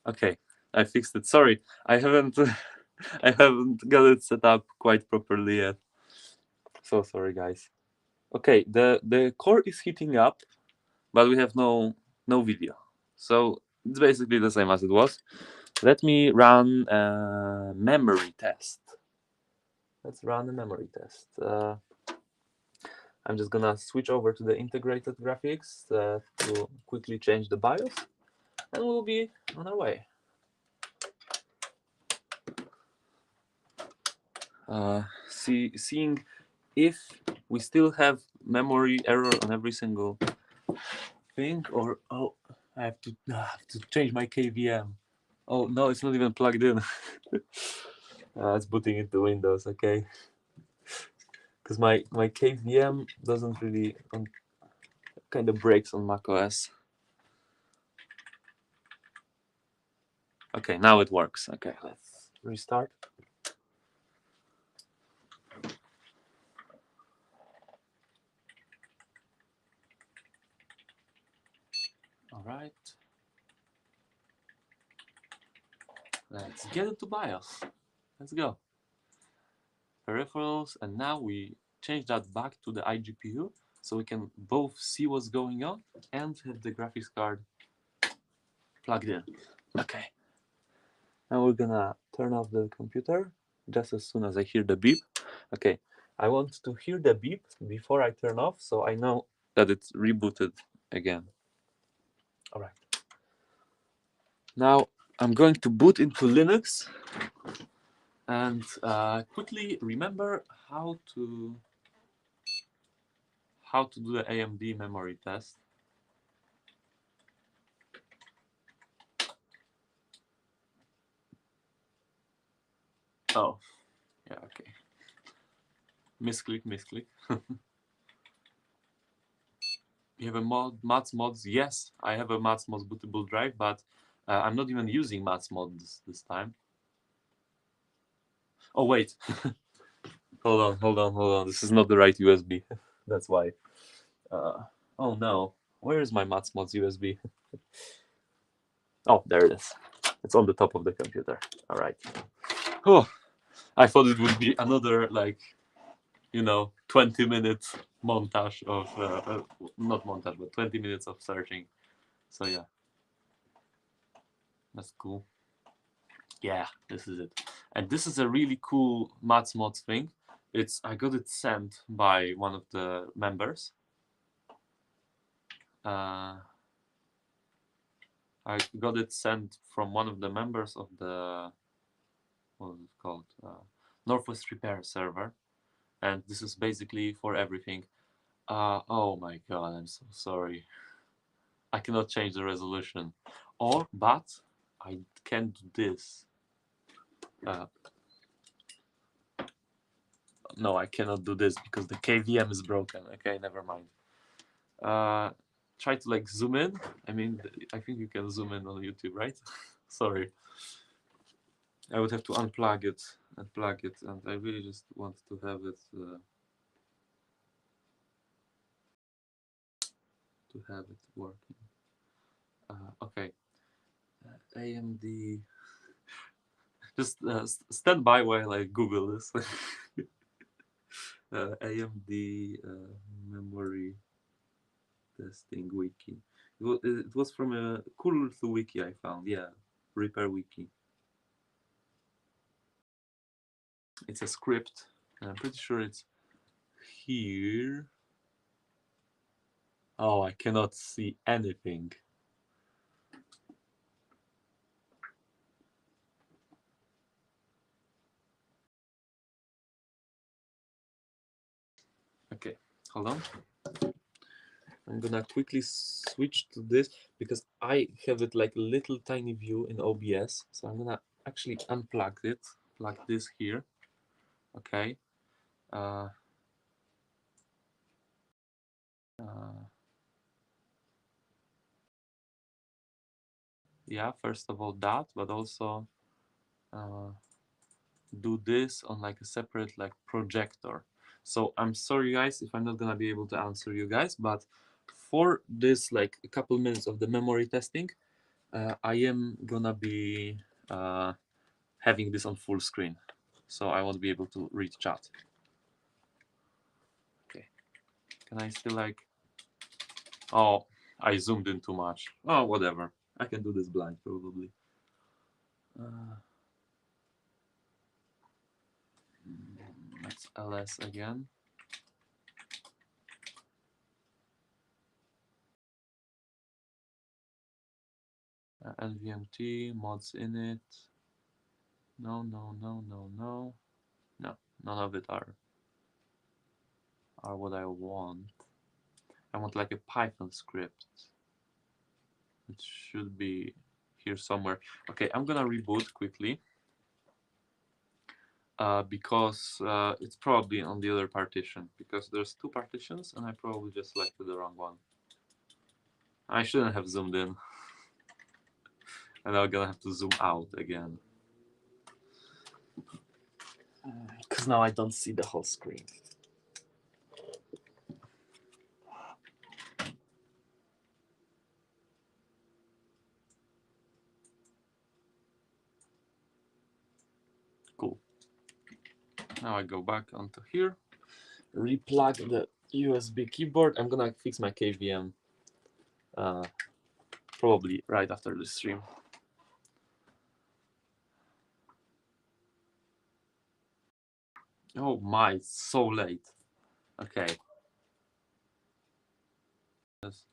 Okay, I fixed it. Sorry, I haven't I haven't got it set up quite properly yet. So sorry, guys. Okay, the core is heating up, but we have no video. So It's basically the same as it was. Let me run a memory test. Let's run a memory test. I'm just gonna switch over to the integrated graphics to quickly change the BIOS, and we'll be on our way. Seeing if we still have memory error on every single thing, or oh, I have to change my KVM. Oh no, it's not even plugged in. It's booting into Windows, okay? Because my KVM doesn't really kind of breaks on macOS. Okay, now it works. Okay, let's restart. All right. Let's get into BIOS. Let's go. Peripherals, and now we change that back to the iGPU so we can both see what's going on and have the graphics card plugged in. Okay. Now we're gonna turn off the computer just as soon as I hear the beep. Okay. I want to hear the beep before I turn off so I know that it's rebooted again. All right. Now I'm going to boot into Linux and quickly remember how to do the AMD memory test. Oh, yeah, okay. Misclick. You have a Mats Mods? Yes, I have a Mats Mods bootable drive, but I'm not even using Mats Mods this time. Oh, wait. Hold on. This is not the right USB. That's why. Oh no. Where is my Mats Mods USB? Oh, there it is. It's on the top of the computer. All right. Oh, I thought it would be another, like, 20-minute montage of, not montage, but 20 minutes of searching. So yeah, that's cool. Yeah, this is it. And this is a really cool Mats Mods thing. I got it sent by one of the members. I got it sent from one of the members of the, what is it called? Northwest Repair server. And this is basically for everything. Oh my god, I'm so sorry. I cannot change the resolution. But I can do this. No, I cannot do this because the KVM is broken. Okay, never mind. Try to like zoom in. I mean, I think you can zoom in on YouTube, right? Sorry. I would have to unplug it and plug it, and I really just want to have it working. Okay. AMD. Just stand by while I Google this. AMD memory testing wiki. It was from a cool little wiki I found. Yeah, Repair wiki. It's a script, and I'm pretty sure it's here. Oh, I cannot see anything. Okay, hold on. I'm gonna quickly switch to this because I have it like a little tiny view in OBS. So I'm gonna actually unplug it, plug this here. Okay. Uh, yeah, first of all that, but also do this on like a separate like projector. So I'm sorry guys if I'm not gonna be able to answer you guys, but for this like a couple minutes of the memory testing, I am gonna be having this on full screen, so I won't be able to read chat. Okay, can I still like, oh, I zoomed in too much. Oh, whatever. I can do this blind probably. That's ls again. NVMT mods init. No, no, no, no, no. No, none of it are what I want. I want like a Python script. It should be here somewhere. Okay, I'm gonna reboot quickly because it's probably on the other partition, because there's two partitions and I probably just selected the wrong one. I shouldn't have zoomed in and I'm gonna have to zoom out again because now I don't see the whole screen. Cool. Now I go back onto here, replug the USB keyboard. I'm gonna fix my KVM probably right after the stream. Oh my, it's so late. Okay. Yes.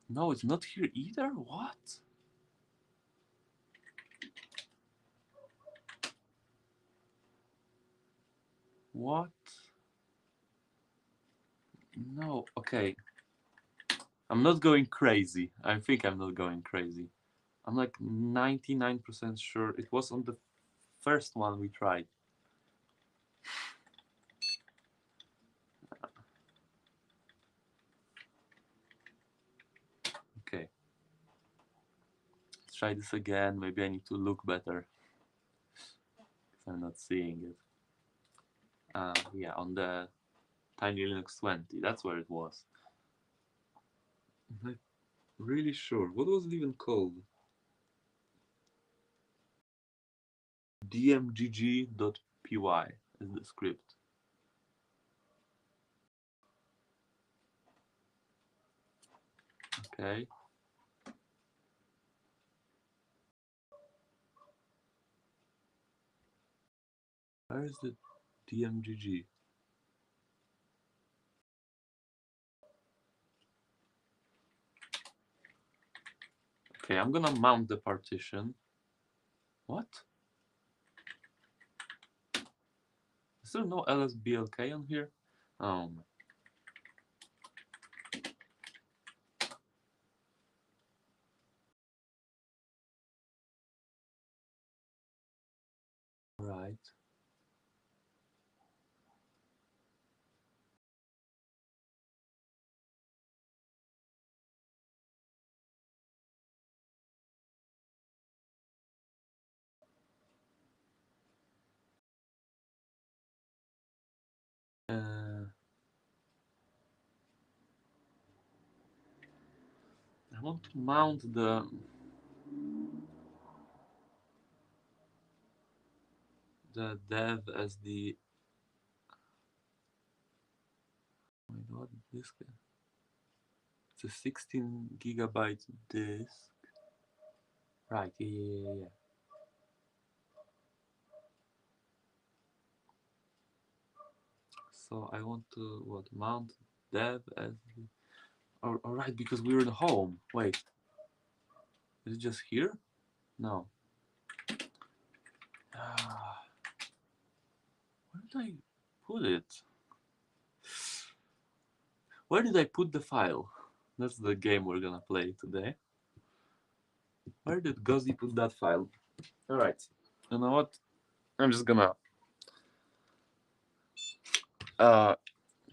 No, it's not here either? What? What? No, okay. I'm not going crazy. I think I'm not going crazy. I'm like 99% sure it was on the first one we tried. Okay. Let's try this again. Maybe I need to look better. I'm not seeing it. Yeah, on the Tiny Linux 20. That's where it was. I'm like really sure. What was it even called? dmgg.py is the script. Okay. Where is the dmgg? Okay, I'm gonna mount the partition. What? Is there no lsblk on here? Oh. Right. I want to mount the dev as the. Oh my god, disk. It's a 16 gigabyte disk. Right. Yeah. So I want to what mount dev as the. All right, because we're in home. Wait. Is it just here? No. Where did I put it? Where did I put the file? That's the game we're gonna play today. Where did Gozzy put that file? Alright. You know what? I'm just gonna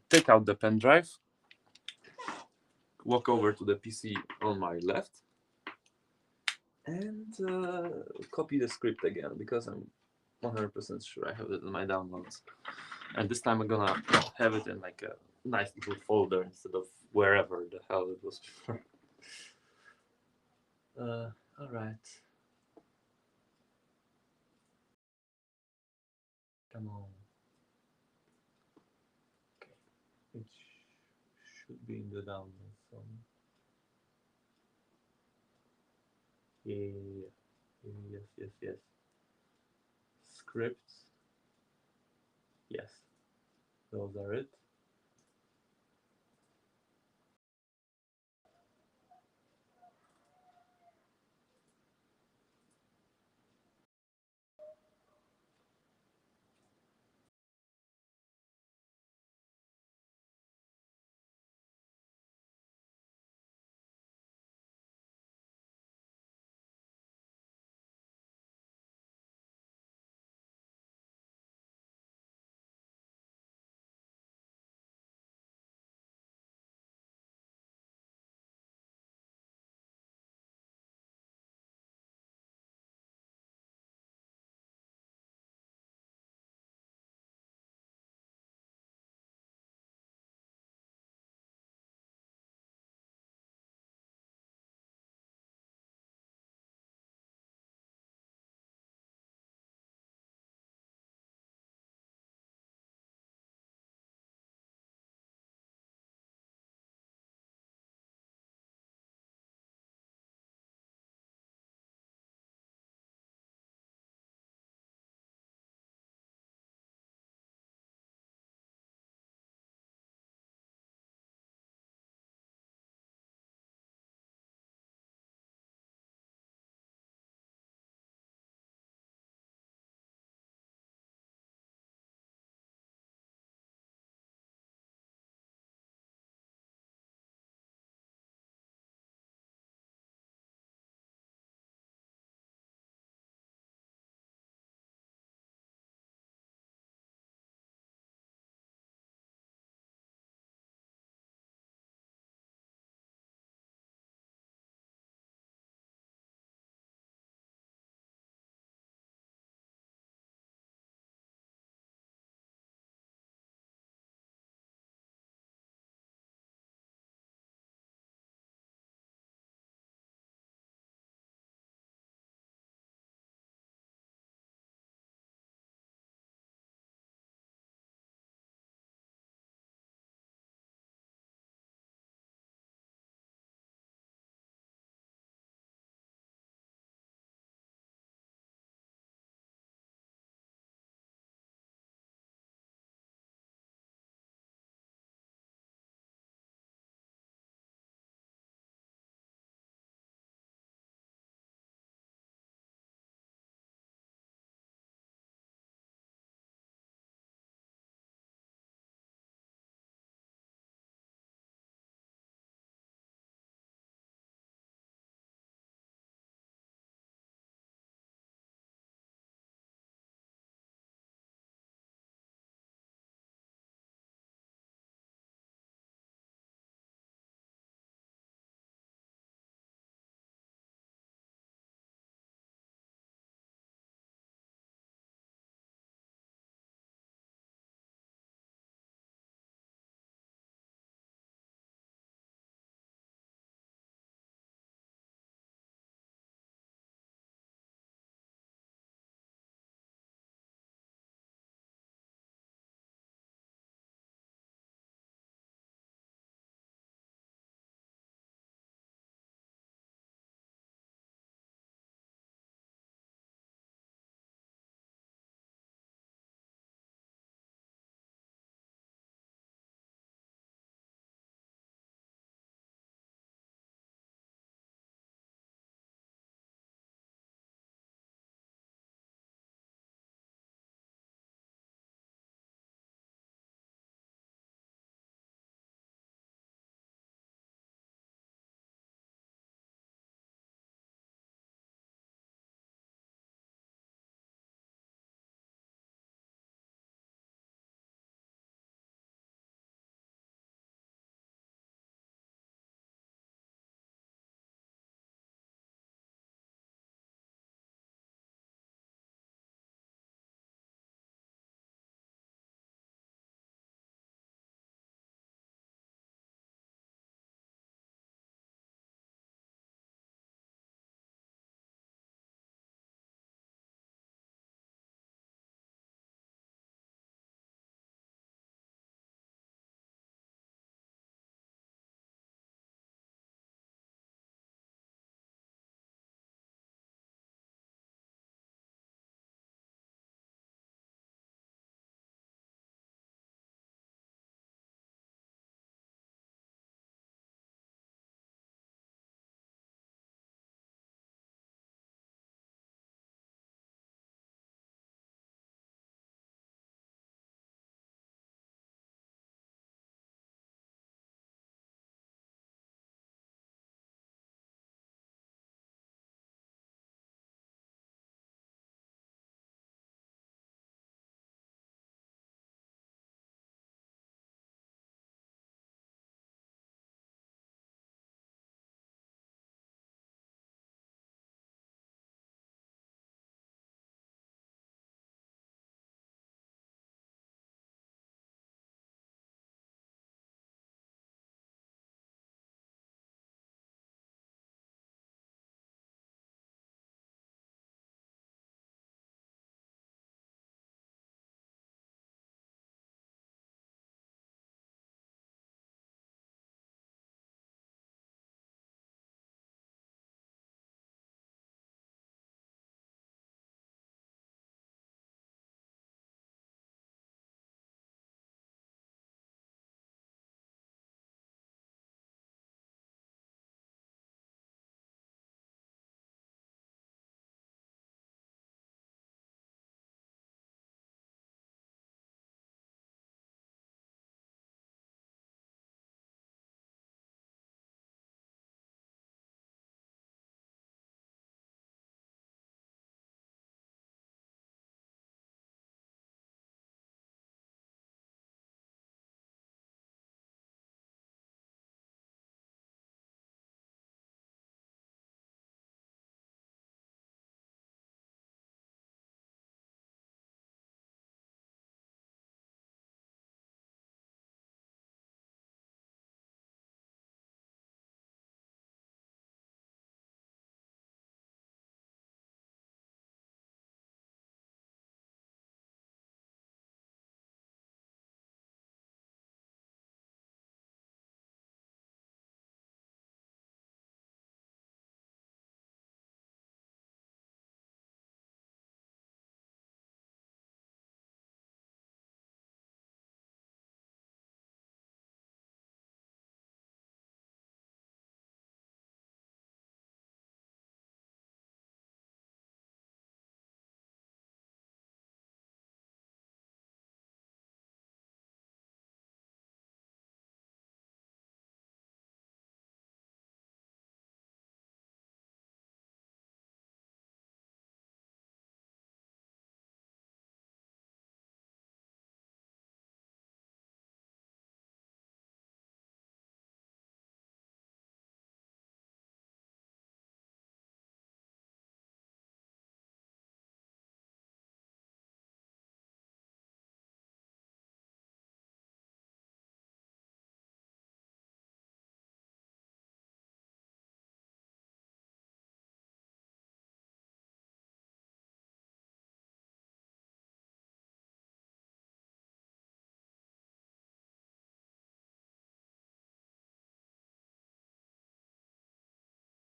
take out the pen drive, walk over to the PC on my left, and copy the script again because I'm 100% sure I have it in my downloads. And this time I'm gonna have it in like a nice little folder instead of wherever the hell it was before. Alright. Come on. Okay. It should be in the downloads. Yeah, yes, yes, yes. Scripts, yes, those are it.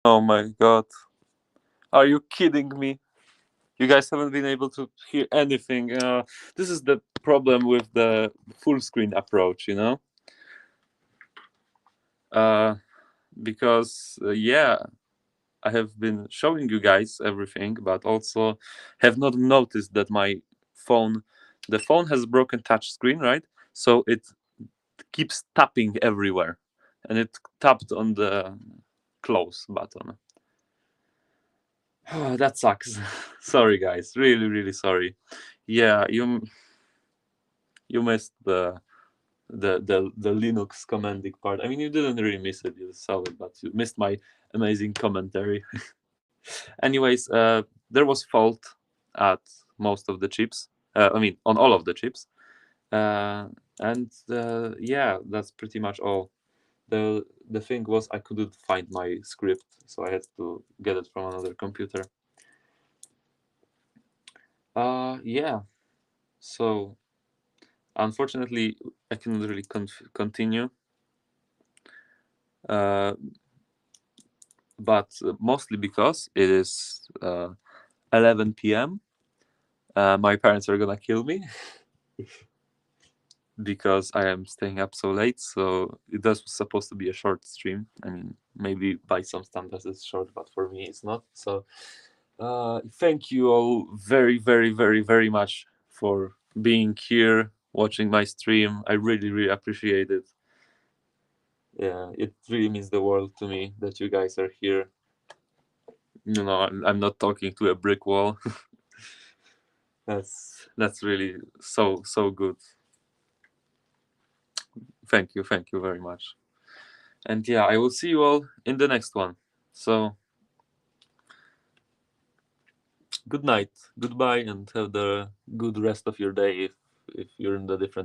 Oh my god. Are you kidding me? You guys haven't been able to hear anything. This is the problem with the full screen approach, you know? Uh, because, yeah, I have been showing you guys everything, but also have not noticed that the phone has broken touch screen, right? So it keeps tapping everywhere, and it tapped on the close button. That sucks. Sorry, guys. Really, really sorry. Yeah, you missed the Linux commanding part. I mean, you didn't really miss it. You saw it, but you missed my amazing commentary. Anyways, there was fault at most of the chips. I mean, on all of the chips. And yeah, that's pretty much all. The thing was I couldn't find my script, so I had to get it from another computer. Yeah. So unfortunately, I cannot really continue. Uh, but mostly because it is 11 p.m. My parents are gonna kill me because I am staying up so late. So it was supposed to be a short stream. I mean, maybe by some standards it's short, but for me it's not. So thank you all very, very, very, very much for being here, watching my stream. I really, really appreciate it. Yeah, it really means the world to me that you guys are here. You know, I'm not talking to a brick wall. That's really so good. Thank you very much. And yeah, I will see you all in the next one. So good night, goodbye, and have the good rest of your day if you're in the different